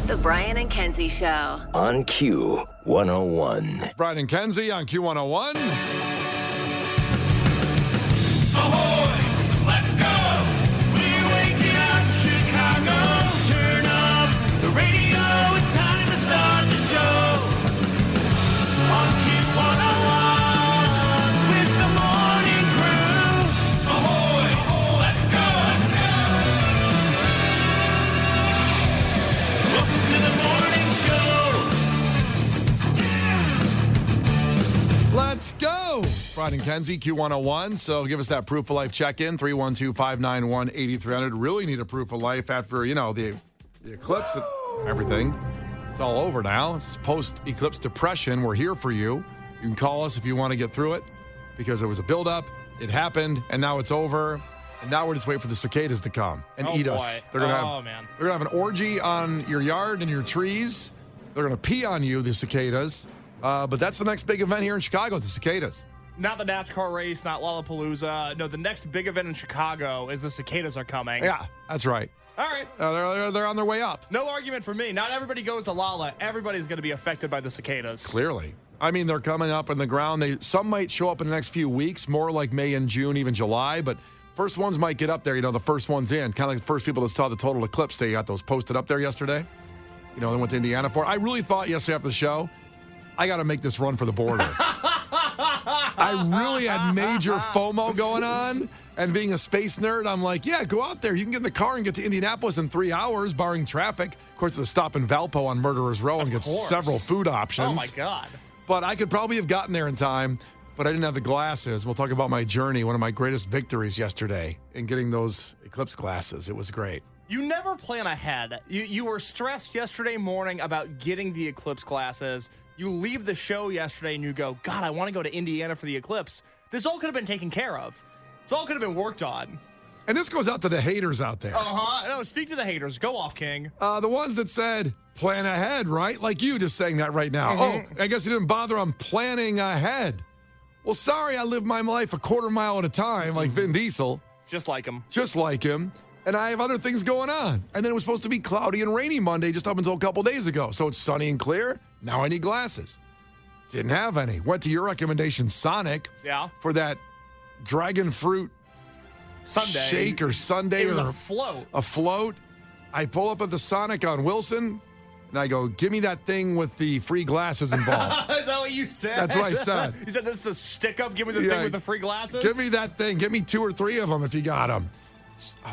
The Brian and Kenzie Show. On Q101. Brian and Kenzie on Q101. Ahoy! Let's go! We're waking up Chicago. Turn up the radio. It's time to start the show. On Q101 with the morning crew. Ahoy! Let's go! Welcome to the morning show. Let's go. Brian and Kenzie, Q101. So give us that proof of life check-in, 312-591-8300. Really need a proof of life after, the eclipse and everything. It's all over now. It's post-eclipse depression. We're here for you. You can call us if you want to get through it because there was a buildup. It happened, and now it's over. And now we're just waiting for the cicadas to come and eat us. They're gonna They're going to have an orgy on your yard and your trees. They're going to pee on you, the cicadas. But that's the next big event here in Chicago, the cicadas. Not the NASCAR race, not Lollapalooza. No, the next big event in Chicago is the cicadas are coming. Yeah, that's right. All right. They're on their way up. No argument for me. Not everybody goes to Lolla. Everybody's going to be affected by the cicadas. Clearly. I mean, they're coming up in the ground. Some might show up in the next few weeks, more like May and June, even July. But first ones might get up there. The first ones in. Kind of like the first people that saw the total eclipse. They got those posted up there yesterday. They went to Indiana for it. I really thought yesterday after the show, I got to make this run for the border. I really had major FOMO going on. And being a space nerd, I'm like, yeah, go out there. You can get in the car and get to Indianapolis in 3 hours, barring traffic. Of course, there's a stop in Valpo on Murderer's Row and get several food options. Oh, my God. But I could probably have gotten there in time, but I didn't have the glasses. We'll talk about my journey, one of my greatest victories yesterday in getting those eclipse glasses. It was great. You never plan ahead. You were stressed yesterday morning about getting the eclipse glasses. You leave the show yesterday and you go, God, I want to go to Indiana for the eclipse. This all could have been taken care of. This all could have been worked on. And this goes out to the haters out there. No, speak to the haters. Go off, King. The ones that said, plan ahead, right? Like you just saying that right now. Mm-hmm. Oh, I guess you didn't bother on planning ahead. Well, sorry, I live my life a quarter mile at a time, like Vin Diesel. Just like him. Just like him. And I have other things going on. And then it was supposed to be cloudy and rainy Monday just up until a couple days ago. So it's sunny and clear. Now I need glasses. Didn't have any. Went to your recommendation, Sonic. Yeah. For that dragon fruit Sunday. shake or sundae. It was or a float. A float. I pull up at the Sonic on Wilson, and I go, give me that thing with the free glasses involved. Is that what you said? That's what I said. You said this is a stick-up? Give me the thing with the free glasses? Give me that thing. Give me 2 or 3 of them if you got them.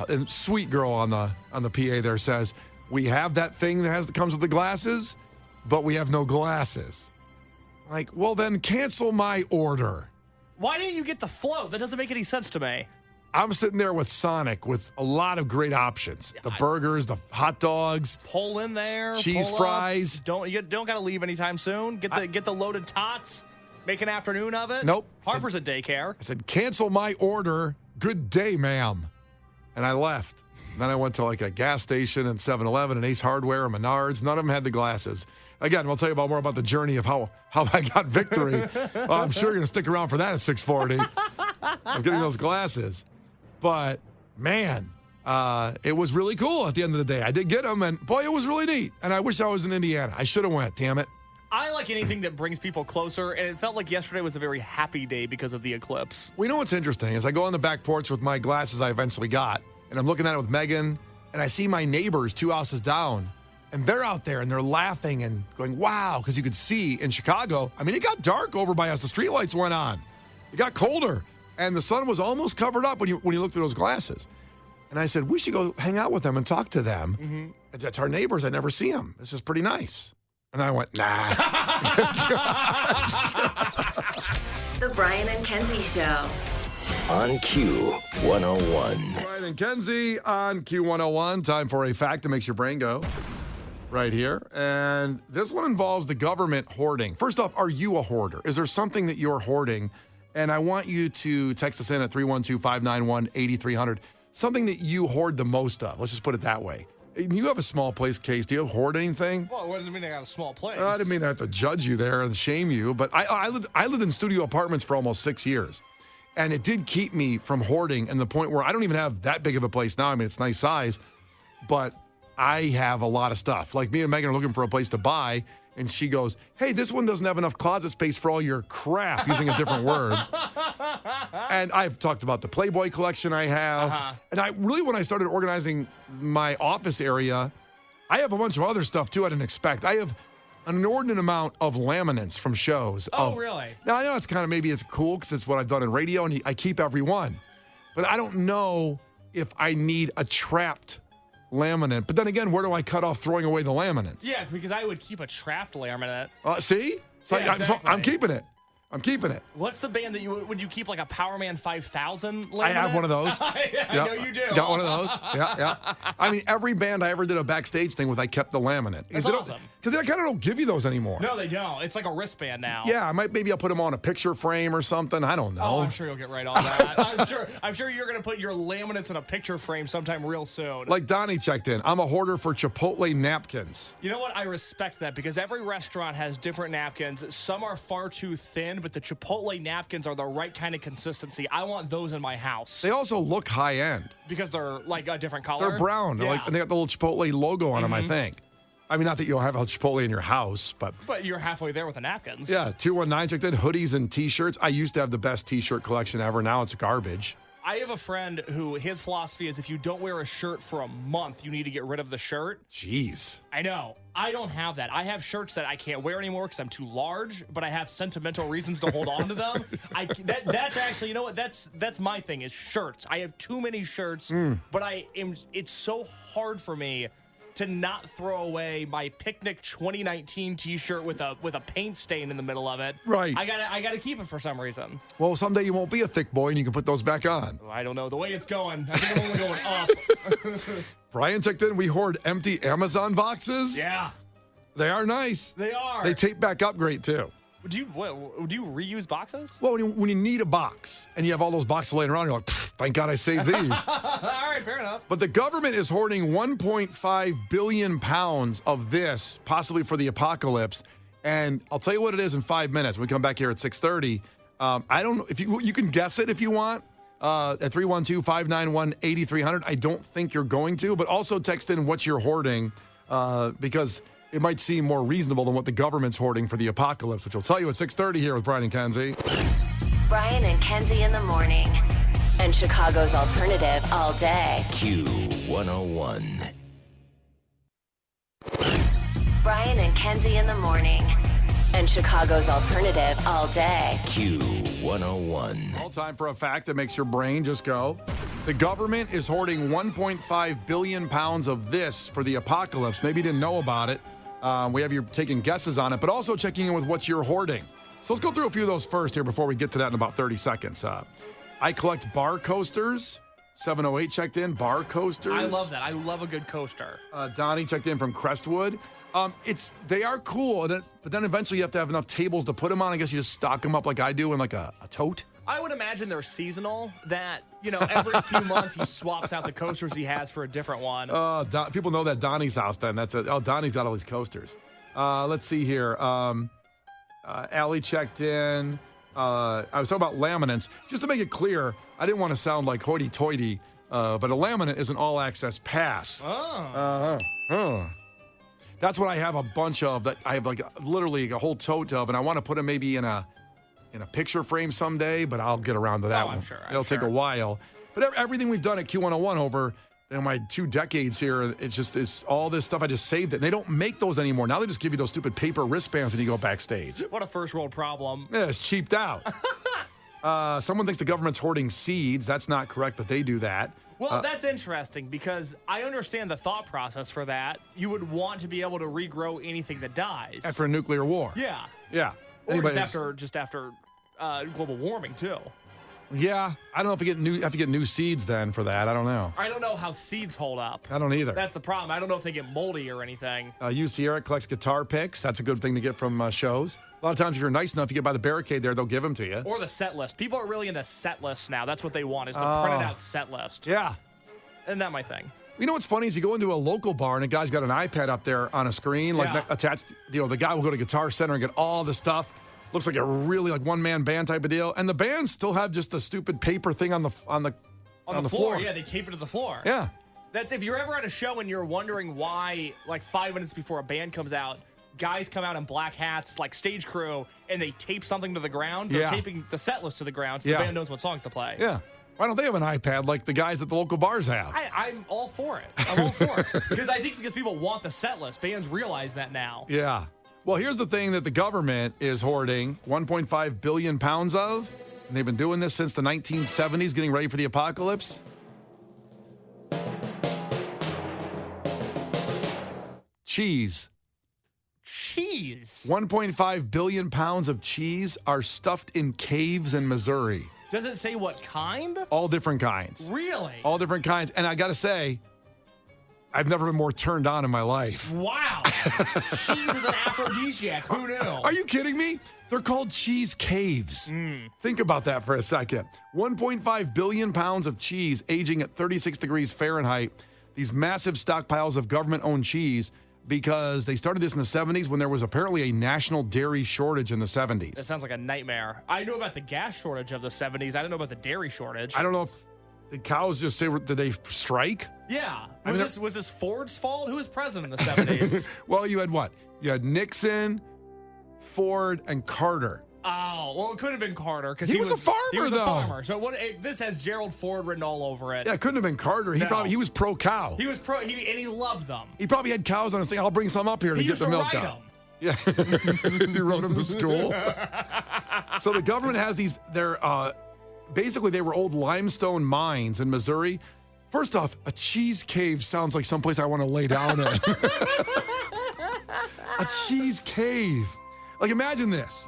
And sweet girl on the PA there says, we have that thing that comes with the glasses, but we have no glasses. Like, well, then cancel my order. Why didn't you get the float? That doesn't make any sense to me. I'm sitting there with Sonic with a lot of great options. The burgers, the hot dogs. Pull in there. Cheese pull fries. Up. You don't got to leave anytime soon. Get the loaded tots. Make an afternoon of it. Nope. Harper's at daycare. I said, cancel my order. Good day, ma'am. And I left. Then I went to like a gas station and 7-Eleven and Ace Hardware and Menards. None of them had the glasses. Again, we'll tell you more about the journey of how I got victory. I'm sure you're going to stick around for that at 6:40. I was getting those glasses. But, man, it was really cool at the end of the day. I did get them, and, boy, it was really neat. And I wish I was in Indiana. I should have went, damn it. I like anything that brings people closer, and it felt like yesterday was a very happy day because of the eclipse. Well, you know what's interesting is I go on the back porch with my glasses I eventually got, and I'm looking at it with Megan, and I see my neighbors 2 houses down, and they're out there, and they're laughing and going, wow, because you could see in Chicago, I mean, it got dark over by us. The streetlights went on. It got colder, and the sun was almost covered up when you looked through those glasses. And I said, we should go hang out with them and talk to them. Mm-hmm. That's our neighbors. I never see them. This is pretty nice. And I went, nah. The Brian and Kenzie Show. On Q101. Brian and Kenzie on Q101. Time for a fact that makes your brain go. Right here. And this one involves the government hoarding. First off, are you a hoarder? Is there something that you're hoarding? And I want you to text us in at 312-591-8300. Something that you hoard the most of. Let's just put it that way. You have a small place, Case. Do you hoard anything? Well, what does it mean I got a small place? I didn't mean I have to judge you there and shame you, but I lived in studio apartments for almost 6 years. And it did keep me from hoarding, and the point where I don't even have that big of a place now. I mean, it's nice size, but I have a lot of stuff. Like me and Megan are looking for a place to buy, and she goes, hey, this one doesn't have enough closet space for all your crap, using a different word. And I've talked about the Playboy collection I have. And I really, when I started organizing my office area, I have a bunch of other stuff, too, I didn't expect. I have an inordinate amount of laminates from shows. Oh, really? Now, I know it's kind of, maybe it's cool because it's what I've done in radio, and I keep every one. But I don't know if I need a trapped laminate. But then again, where do I cut off throwing away the laminates? Yeah, because I would keep a trapped laminate. See? So Yeah, exactly. I'm keeping it. I'm keeping it. What's the band that would you keep, like a Power Man 5000 laminate? I have one of those. I know you do. Got one of those. Yeah. I mean, every band I ever did a backstage thing with, I kept the laminate. That's awesome. Because they kind of don't give you those anymore. No, they don't. It's like a wristband now. Yeah, maybe I'll put them on a picture frame or something. I don't know. Oh, I'm sure you'll get right on that. I'm sure you're going to put your laminates in a picture frame sometime real soon. Like Donnie checked in. I'm a hoarder for Chipotle napkins. You know what? I respect that because every restaurant has different napkins. Some are far too thin, but the Chipotle napkins are the right kind of consistency. I want those in my house. They also look high end. Because they're like a different color. They're brown. Yeah. And they got the little Chipotle logo on them, I think. I mean, not that you'll have a Chipotle in your house, but you're halfway there with the napkins. Yeah, 219 checked in. Hoodies and T-shirts. I used to have the best T-shirt collection ever. Now it's garbage. I have a friend who his philosophy is if you don't wear a shirt for a month, you need to get rid of the shirt. Jeez. I know. I don't have that. I have shirts that I can't wear anymore because I'm too large, but I have sentimental reasons to hold on to them. That's actually, you know what? That's my thing is shirts. I have too many shirts, but it's so hard for me to not throw away my Picnic 2019 T-shirt with a paint stain in the middle of it. Right. I gotta keep it for some reason. Well, someday you won't be a thick boy and you can put those back on. I don't know. The way it's going, I think I'm only going up. Brian checked in. We hoard empty Amazon boxes. Yeah. They are nice. They are. They tape back up great, too. Do you reuse boxes? Well, when you need a box and you have all those boxes laying around, you're like, thank God I saved these. All right, fair enough. But the government is hoarding 1.5 billion pounds of this, possibly for the apocalypse. And I'll tell you what it is in 5 minutes. When we come back here at 6:30. I don't know if you can guess it if you want. At 312-591-8300. I don't think you're going to, but also text in what you're hoarding because it might seem more reasonable than what the government's hoarding for the apocalypse, which we'll tell you at 6:30 here with Brian and Kenzie. Brian and Kenzie in the morning. And Chicago's alternative all day. Q101. Brian and Kenzie in the morning. And Chicago's alternative all day. Q101. All time for a fact that makes your brain just go. The government is hoarding 1.5 billion pounds of this for the apocalypse. Maybe you didn't know about it. We have you taking guesses on it, but also checking in with what you're hoarding. So let's go through a few of those first here before we get to that in about 30 seconds. I collect bar coasters. 708 checked in. Bar coasters. I love that. I love a good coaster. Donnie checked in from Crestwood. They are cool, but then eventually you have to have enough tables to put them on. I guess you just stock them up like I do in like a tote. I would imagine they're seasonal, that, every few months he swaps out the coasters he has for a different one. People know that Donnie's house then. That's it. Oh, Donnie's got all these coasters. Let's see here. Allie checked in. I was talking about laminates. Just to make it clear, I didn't want to sound like hoity-toity, but a laminate is an all-access pass. That's what I have a bunch of. That I have literally a whole tote of, and I want to put them maybe in a picture frame someday, but I'll get around to that one. I'm sure. It'll take a while. But everything we've done at Q101 over my 2 decades here, it's all this stuff. I just saved it. And they don't make those anymore. Now they just give you those stupid paper wristbands when you go backstage. What a first world problem. Yeah, it's cheaped out. Someone thinks the government's hoarding seeds. That's not correct, but they do that. Well, that's interesting because I understand the thought process for that. You would want to be able to regrow anything that dies. After a nuclear war. Yeah. Yeah. Or just after global warming, too. Yeah. I don't know if you have to get new seeds then for that. I don't know. I don't know how seeds hold up. I don't either. That's the problem. I don't know if they get moldy or anything. Sierra collects guitar picks. That's a good thing to get from shows. A lot of times if you're nice enough, you get by the barricade there, they'll give them to you. Or the set list. People are really into set lists now. That's what they want, is the printed out set list. Yeah. Isn't that my thing? You know what's funny is you go into a local bar and a guy's got an iPad up there on a screen, attached. The guy will go to Guitar Center and get all the stuff. Looks like a really one-man band type of deal. And the bands still have just a stupid paper thing on the floor. Yeah, they tape it to the floor. Yeah. That's if you're ever at a show and you're wondering why, like 5 minutes before a band comes out, guys come out in black hats, like stage crew, and they tape something to the ground. They're taping the set list to the ground so the band knows what songs to play. Yeah. Why don't they have an iPad like the guys at the local bars have? I'm all for it. I'm all for it. Because people want the set list. Bands realize that now. Yeah. Well, here's the thing that the government is hoarding 1.5 billion pounds of. And they've been doing this since the 1970s, getting ready for the apocalypse. Cheese. Cheese. 1.5 billion pounds of cheese are stuffed in caves in Missouri. Does it say what kind? All different kinds. Really? All different kinds. And I got to say, I've never been more turned on in my life. Wow. Cheese is an aphrodisiac. Who knew? Are you kidding me? They're called cheese caves. Think about that for a second. 1.5 billion pounds of cheese aging at 36 degrees Fahrenheit. These massive stockpiles of government-owned cheese because they started this in the 70s when there was apparently a national dairy shortage in the 70s. That sounds like a nightmare. I know about the gas shortage of the 70s. I don't know about the dairy shortage. I don't know if the cows just say, did they strike? Yeah. Was this Ford's fault? Who was president in the 70s? Well, you had what? You had Nixon, Ford, and Carter. Oh, well, it could have been Carter because He was a farmer, he was though. A farmer. So this has Gerald Ford written all over it. Yeah, it couldn't have been Carter. He was pro cow. He was pro, and he loved them. He probably had cows on his thing. I'll bring some up here to He get used the to milk ride out. them. Yeah, he rode them to school. So the government has these. They're basically they were old limestone mines in Missouri. First off, a cheese cave sounds like someplace I want to lay down in. A cheese cave. Like imagine this.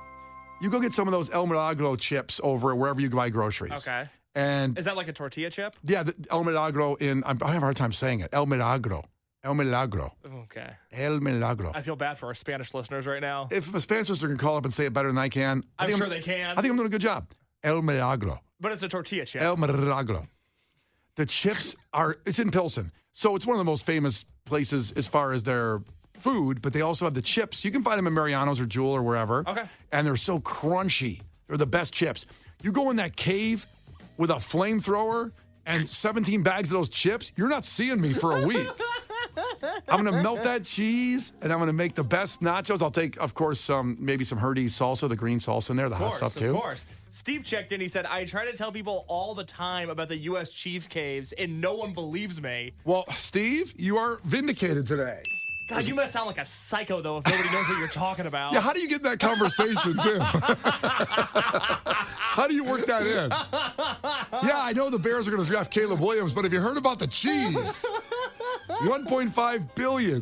You go get some of those El Milagro chips over wherever you buy groceries. Okay. And Is that like a tortilla chip? yeah, the El Milagro I have a hard time saying it. El Milagro. El Milagro. Okay. El Milagro. I feel bad for our Spanish listeners right now. If a Spanish listener can call up and say it better than I can, I'm sure they can. I think I'm doing a good job. El Milagro. But it's a tortilla chip. El Milagro. The chips it's in Pilsen. So it's one of the most famous places as far as their food, but they also have the chips. You can find them in Mariano's or Jewel or wherever. Okay. And they're so crunchy. They're the best chips. You go in that cave with a flamethrower and 17 bags of those chips, you're not seeing me for a week. I'm going to melt that cheese, and I'm going to make the best nachos. I'll take, of course, maybe some Herdy's salsa, the green salsa in there, the hot stuff, too. Of course. Steve checked in. He said, I try to tell people all the time about the U.S. Chiefs caves, and no one believes me. Well, Steve, you are vindicated today. God, you must sound like a psycho, though, if nobody knows what you're talking about. Yeah, how do you get that conversation, too? How do you work that in? Yeah, I know the Bears are going to draft Caleb Williams, but have you heard about the cheese? 1.5 billion.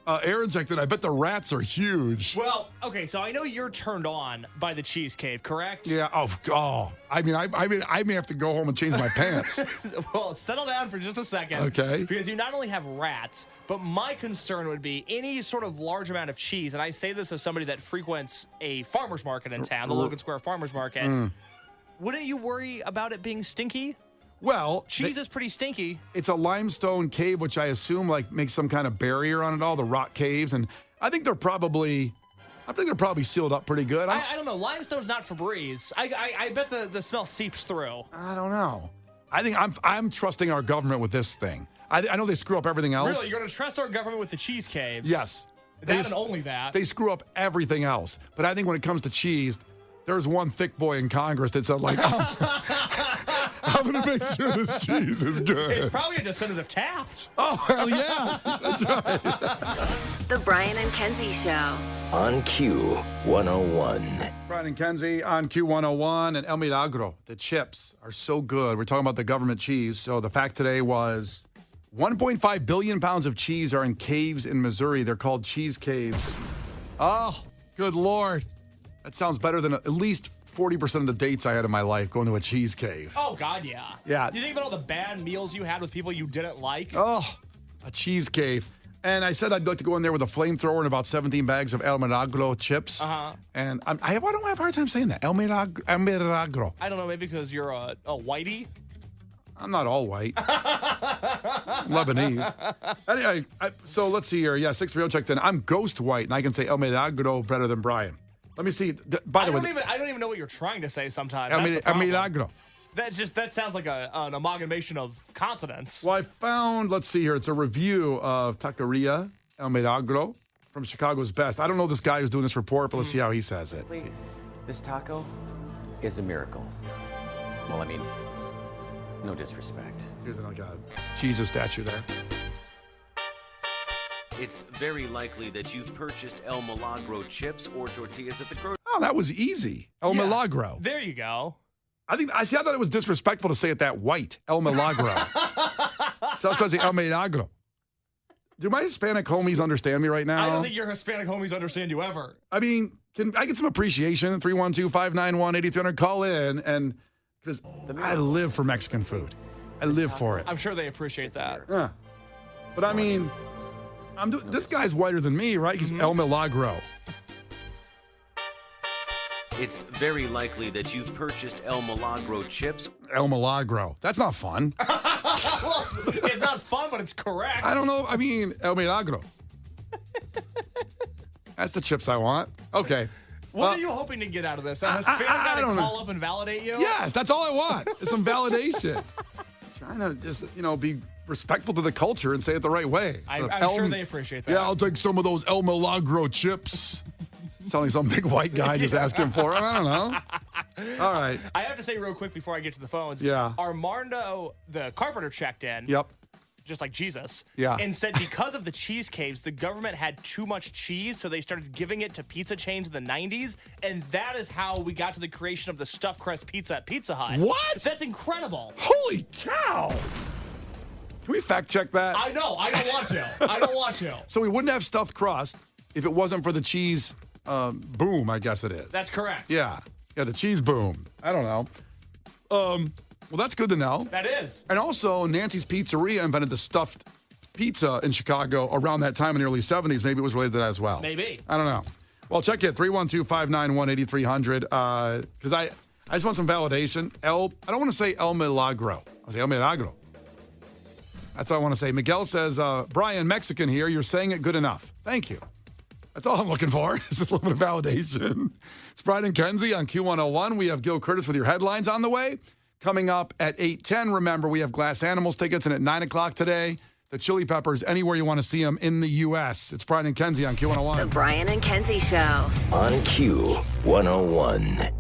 Aaron checked it. I bet the rats are huge. Well, okay, so I know you're turned on by the cheese cave, correct? Yeah. Oh. I may have to go home and change my pants. Well, settle down for just a second. Okay. Because you not only have rats, but my concern would be any sort of large amount of cheese, and I say this as somebody that frequents a farmer's market in town, the Logan Square Farmer's Market. Wouldn't you worry about it being stinky? Well, Cheese is pretty stinky. it's a limestone cave, which I assume makes some kind of barrier on it all, the rock caves, and I think they're probably sealed up pretty good. I don't know. Limestone's not Febreze. I bet the smell seeps through. I don't know. I think I'm trusting our government with this thing. I know they screw up everything else. Really? You're going to trust our government with the cheese caves? Yes. That and only that. They screw up everything else. But I think when it comes to cheese, there's one thick boy in Congress that said, like, I'm going to make sure this cheese is good. It's probably a descendant of Taft. Oh, hell yeah. That's right. The Brian and Kenzie Show. On Q101. Brian and Kenzie on Q101 and El Milagro. The chips are so good. We're talking about the government cheese. So the fact today was 1.5 billion pounds of cheese are in caves in Missouri. They're called cheese caves. Oh, good Lord. That sounds better than at least 40% of the dates I had in my life going to a cheese cave. Oh, God, yeah. Yeah. You think about all the bad meals you had with people you didn't like? Oh, a cheese cave. And I said I'd like to go in there with a flamethrower and about 17 bags of El Milagro chips. Uh-huh. And why don't I have a hard time saying that? El Milagro. El Milagro. I don't know, maybe because you're a whitey? I'm not all white. Lebanese. Anyway, so let's see here. Yeah, 630 checked in. I'm ghost white, and I can say El Milagro better than Brian. Let me see. By the way, I don't even know what you're trying to say sometimes. El That's the problem. Milagro. That sounds like an amalgamation of consonants. Well, I found, let's see here, it's a review of Taqueria El Milagro from Chicago's Best. I don't know this guy who's doing this report, but let's see how he says it. This taco is a miracle. Well, I mean, no disrespect. Here's another Jesus statue there. It's very likely that you've purchased El Milagro chips or tortillas at the grocery. Oh, that was easy. El Milagro. There you go. I thought it was disrespectful to say it that white. El Milagro. So I was trying to say El Milagro. Do my Hispanic homies understand me right now? I don't think your Hispanic homies understand you ever. I mean, can I get some appreciation? 312-591-8300. Call in, and because I live for Mexican food. I live for it. I'm sure they appreciate that. Yeah. But I mean, this guy's whiter than me, right? He's El Milagro. It's very likely that you've purchased El Milagro chips. El Milagro. That's not fun. Well, it's not fun, but it's correct. I don't know. I mean, El Milagro. That's the chips I want. Okay. What are you hoping to get out of this? A Hispanic guy to call up and validate you? Yes, that's all I want. Is some validation. Trying to just, be respectful to the culture and say it the right way. I'm sure they appreciate that. Yeah, I'll take some of those El Milagro chips. Sound like some big white guy just asking for it. I don't know. All right. I have to say real quick before I get to the phones. Yeah. Armando, the carpenter, checked in. Yep. Just like Jesus. Yeah. And said because of the cheese caves, the government had too much cheese, so they started giving it to pizza chains in the 90s. And that is how we got to the creation of the stuffed crust pizza at Pizza Hut. What? That's incredible. Holy cow. Can we fact check that? I know. I don't want to. I don't want to. So we wouldn't have stuffed crust if it wasn't for the cheese boom, I guess it is. That's correct. Yeah. Yeah, the cheese boom. I don't know. Well, that's good to know. That is. And also, Nancy's Pizzeria invented the stuffed pizza in Chicago around that time in the early 70s. Maybe it was related to that as well. Maybe. I don't know. Well, check it. 312-591-8300. Because I just want some validation. I don't want to say El Milagro. I'll say El Milagro. That's what I want to say. Miguel says, Brian, Mexican here. You're saying it good enough. Thank you. That's all I'm looking for is a little bit of validation. It's Brian and Kenzie on Q101. We have Gil Curtis with your headlines on the way. Coming up at 8:10, remember, we have Glass Animals tickets. And at 9 o'clock today, the Chili Peppers, anywhere you want to see them in the U.S. It's Brian and Kenzie on Q101. The Brian and Kenzie Show. On Q101.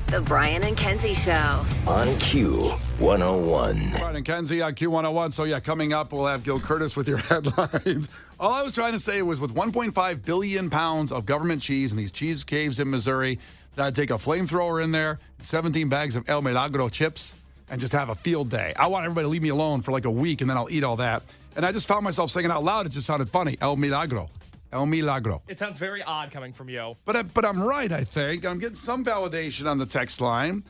The Brian and Kenzie Show. On Q101. Brian and Kenzie on Q101. So, yeah, coming up, we'll have Gil Curtis with your headlines. All I was trying to say was with 1.5 billion pounds of government cheese in these cheese caves in Missouri, that I'd take a flamethrower in there, 17 bags of El Milagro chips, and just have a field day. I want everybody to leave me alone for like a week, and then I'll eat all that. And I just found myself saying it out loud. It just sounded funny. El Milagro. El Milagro. It sounds very odd coming from you. But I'm right, I think. I'm getting some validation on the text line,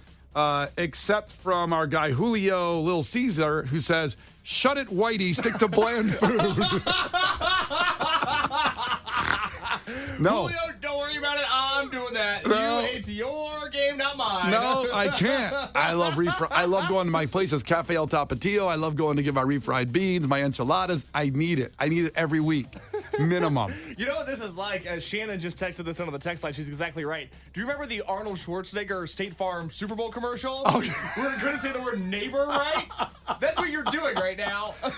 except from our guy Julio Lil Caesar, who says, shut it, Whitey, stick to bland food. No. Julio, don't worry about it. I'm doing that. No. It's your game, not mine. No, I can't. I love going to my places, Cafe El Tapatio. I love going to get my refried beans, my enchiladas. I need it. I need it every week, minimum. You know what this is like? Shannon just texted this into the text line. She's exactly right. Do you remember the Arnold Schwarzenegger State Farm Super Bowl commercial? Oh, We're going to say the word neighbor, right? That's what you're doing right now. All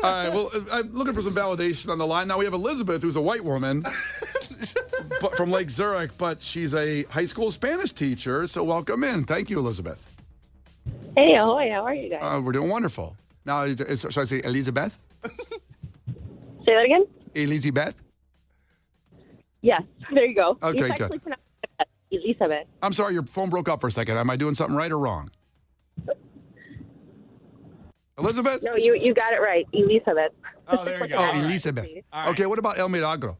right, well, I'm looking for some validation on the line. Now we have Elizabeth, who's a white woman but from Lake Zurich, but she's a high school Spanish teacher, so welcome in. Thank you, Elizabeth. Hey, ahoy, how are you guys? We're doing wonderful. Now, should I say Elizabeth? Say that again? Elizabeth? Yes, there you go. Okay, it's actually good. pronounced Elizabeth. I'm sorry, your phone broke up for a second. Am I doing something right or wrong? Elizabeth? No, you got it right. Elizabeth. Oh, there you go. Oh, All right. Elizabeth. All right. Okay, what about El Milagro?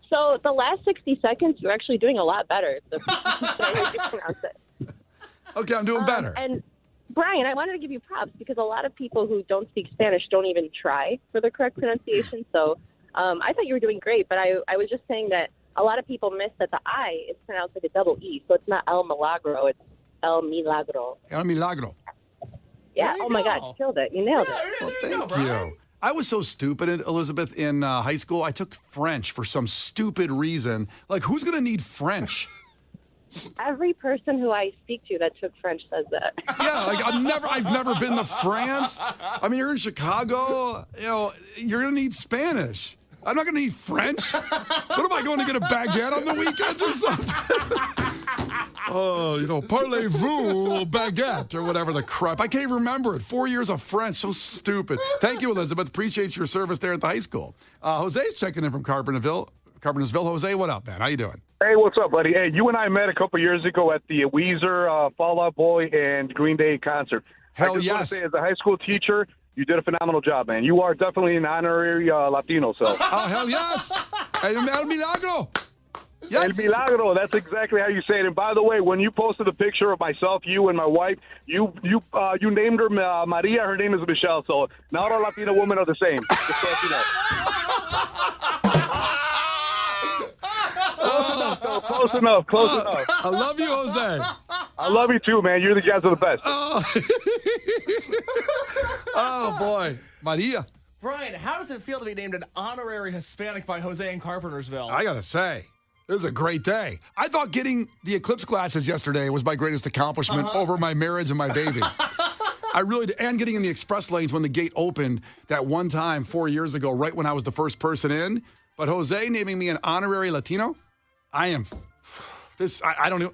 So the last 60 seconds, you're actually doing a lot better. The way you pronounce it. Okay, I'm doing better. And Brian, I wanted to give you props because a lot of people who don't speak Spanish don't even try for the correct pronunciation. So I thought you were doing great, but I was just saying that a lot of people miss that the I is pronounced like a double E. So it's not El Milagro, it's El Milagro. El Milagro. Yeah, There you oh my God, go. you killed it. You nailed it. Well, There you go, thank Brian. you. I was so stupid, Elizabeth, in high school. I took French for some stupid reason. Like, who's going to need French? Every person who I speak to that took French says that. Yeah, like I've never been to France. I mean, you're in Chicago. You know, you're gonna need Spanish. I'm not gonna need French. What am I going to get a baguette on the weekends or something? Oh, parlez-vous baguette or whatever the crap. I can't even remember it. 4 years of French, so stupid. Thank you, Elizabeth. Appreciate your service there at the high school. Jose's checking in from Carpentersville. Jose, what up, man? How you doing? Hey, what's up, buddy? Hey, you and I met a couple years ago at the Weezer, Fall Out Boy, and Green Day concert. Hell I just want yes. to say, as a high school teacher, you did a phenomenal job, man. You are definitely an honorary Latino, so. Oh, hell yes. El Milagro. Yes. El Milagro, that's exactly how you say it. And by the way, when you posted a picture of myself, you and my wife, you named her Maria. Her name is Michelle. So not all Latino women are the same. Just so you know. Close enough. I love you, Jose. I love you too, man. You guys are the best. Oh boy, Maria. Brian, how does it feel to be named an honorary Hispanic by Jose in Carpentersville? I gotta say, it was a great day. I thought getting the eclipse glasses yesterday was my greatest accomplishment over my marriage and my baby. I really did. And getting in the express lanes when the gate opened that one time 4 years ago, right when I was the first person in. But Jose naming me an honorary Latino, I am. I don't know.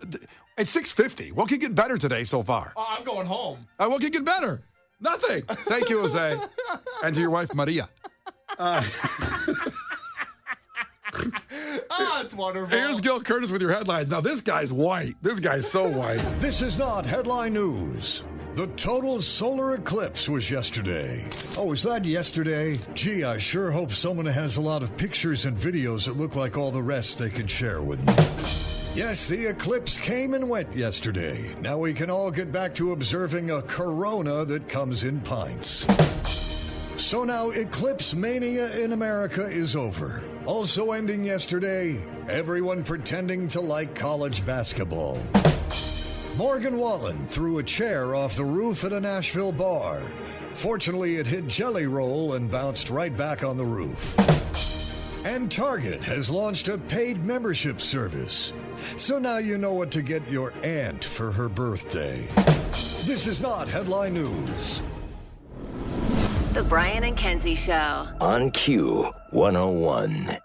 It's 6:50. What could get better today so far? Oh, I'm going home. What could get better? Nothing. Thank you, Jose. And to your wife, Maria. It's wonderful. Here's Gil Curtis with your headlines. Now, this guy's white. This guy's so white. This is not headline news. The total solar eclipse was yesterday. Oh, is that yesterday? Gee, I sure hope someone has a lot of pictures and videos that look like all the rest they can share with me. Yes, the eclipse came and went yesterday. Now we can all get back to observing a corona that comes in pints. So now Eclipse Mania in America is over. Also ending yesterday, everyone pretending to like college basketball. Morgan Wallen threw a chair off the roof at a Nashville bar. Fortunately, it hit Jelly Roll and bounced right back on the roof. And Target has launched a paid membership service. So now you know what to get your aunt for her birthday. This is not headline news. The Brian and Kenzie Show. On Q 101.